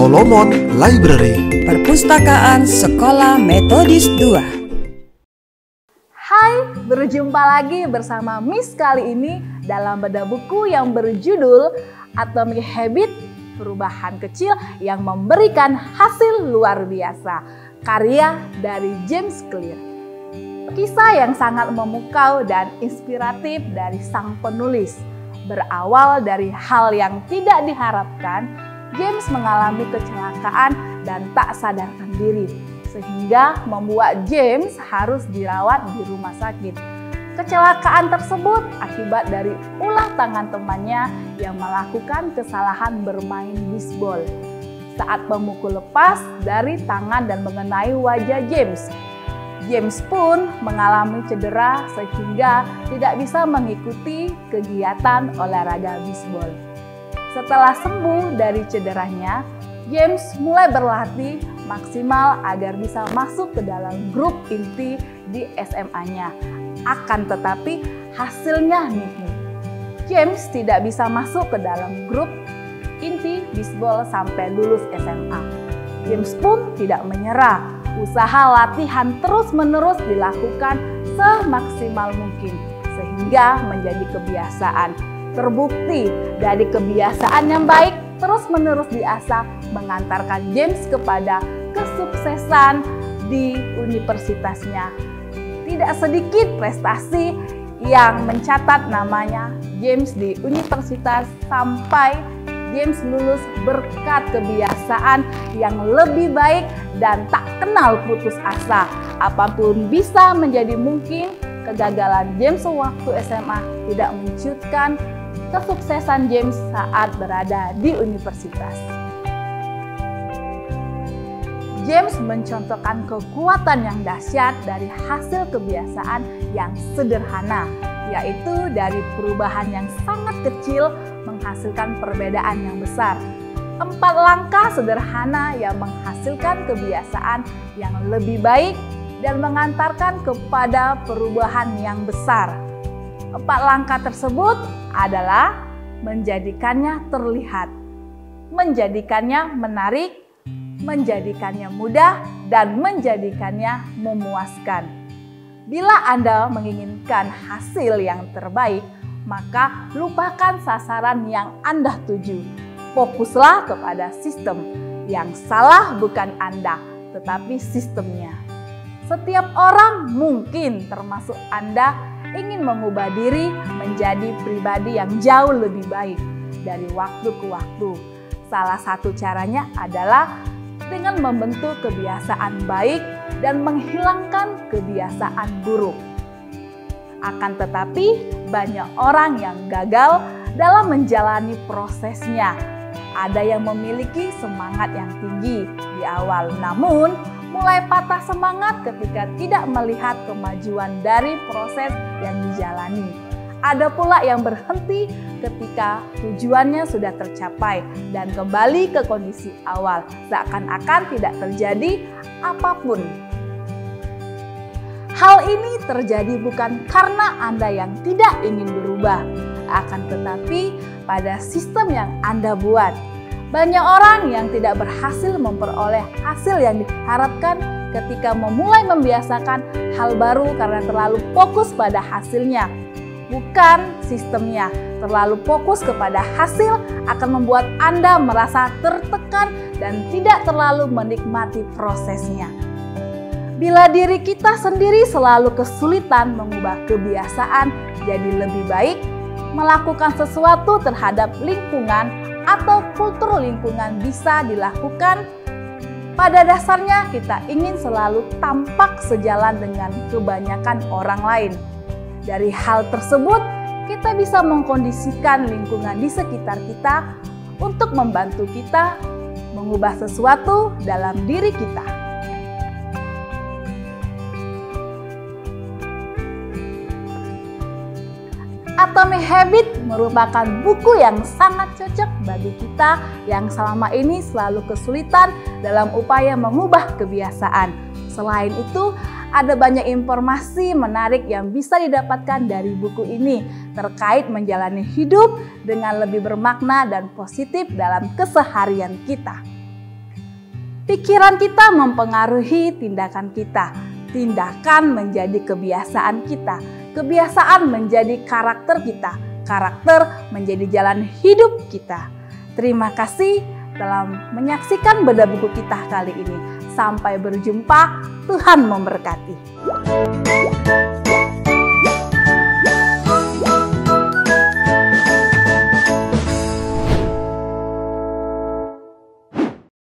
Solomon Library, Perpustakaan Sekolah Metodis 2. Hai, berjumpa lagi bersama Miss kali ini dalam bedah buku yang berjudul Atomic Habit, Perubahan Kecil yang Memberikan Hasil Luar Biasa, karya dari James Clear. Kisah yang sangat memukau dan inspiratif dari sang penulis. Berawal dari hal yang tidak diharapkan, James mengalami kecelakaan dan tak sadarkan diri, sehingga membuat James harus dirawat di rumah sakit. Kecelakaan tersebut akibat dari ulah tangan temannya yang melakukan kesalahan bermain bisbol. Saat pemukul lepas dari tangan dan mengenai wajah James, James pun mengalami cedera sehingga tidak bisa mengikuti kegiatan olahraga bisbol. Setelah sembuh dari cederanya, James mulai berlatih maksimal agar bisa masuk ke dalam grup inti di SMA-nya. Akan tetapi hasilnya nihil. James tidak bisa masuk ke dalam grup inti bisbol sampai lulus SMA. James pun tidak menyerah. Usaha latihan terus-menerus dilakukan semaksimal mungkin sehingga menjadi kebiasaan. Terbukti dari kebiasaan yang baik terus-menerus diasah mengantarkan James kepada kesuksesan di universitasnya. Tidak sedikit prestasi yang mencatat namanya James di universitas sampai James lulus berkat kebiasaan yang lebih baik dan tak kenal putus asa. Apapun bisa menjadi mungkin. Kegagalan James waktu SMA tidak mencutkan kesuksesan James saat berada di universitas. James mencontohkan kekuatan yang dahsyat dari hasil kebiasaan yang sederhana, yaitu dari perubahan yang sangat kecil menghasilkan perbedaan yang besar. 4 langkah sederhana yang menghasilkan kebiasaan yang lebih baik dan mengantarkan kepada perubahan yang besar. 4 langkah tersebut adalah menjadikannya terlihat, menjadikannya menarik, menjadikannya mudah, dan menjadikannya memuaskan. Bila Anda menginginkan hasil yang terbaik, maka lupakan sasaran yang Anda tuju. Fokuslah kepada sistem. Yang salah bukan Anda, tetapi sistemnya. Setiap orang mungkin termasuk Anda ingin mengubah diri menjadi pribadi yang jauh lebih baik dari waktu ke waktu. Salah satu caranya adalah dengan membentuk kebiasaan baik dan menghilangkan kebiasaan buruk. Akan tetapi banyak orang yang gagal dalam menjalani prosesnya. Ada yang memiliki semangat yang tinggi di awal, namun mulai patah semangat ketika tidak melihat kemajuan dari proses yang dijalani. Ada pula yang berhenti ketika tujuannya sudah tercapai dan kembali ke kondisi awal, seakan-akan tidak terjadi apapun. Hal ini terjadi bukan karena Anda yang tidak ingin berubah, akan tetapi pada sistem yang Anda buat. Banyak orang yang tidak berhasil memperoleh hasil yang diharapkan ketika memulai membiasakan hal baru karena terlalu fokus pada hasilnya, bukan sistemnya. Terlalu fokus kepada hasil akan membuat Anda merasa tertekan dan tidak terlalu menikmati prosesnya. Bila diri kita sendiri selalu kesulitan mengubah kebiasaan jadi lebih baik, melakukan sesuatu terhadap lingkungan atau kultur lingkungan bisa dilakukan. Pada dasarnya kita ingin selalu tampak sejalan dengan kebanyakan orang lain. Dari hal tersebut, kita bisa mengkondisikan lingkungan di sekitar kita untuk membantu kita mengubah sesuatu dalam diri kita. Atomic Habit merupakan buku yang sangat cocok bagi kita yang selama ini selalu kesulitan dalam upaya mengubah kebiasaan. Selain itu, ada banyak informasi menarik yang bisa didapatkan dari buku ini terkait menjalani hidup dengan lebih bermakna dan positif dalam keseharian kita. Pikiran kita mempengaruhi tindakan kita. Tindakan menjadi kebiasaan kita. Kebiasaan menjadi karakter kita. Karakter menjadi jalan hidup kita. Terima kasih telah menyaksikan bedah buku kita kali ini. Sampai berjumpa, Tuhan memberkati.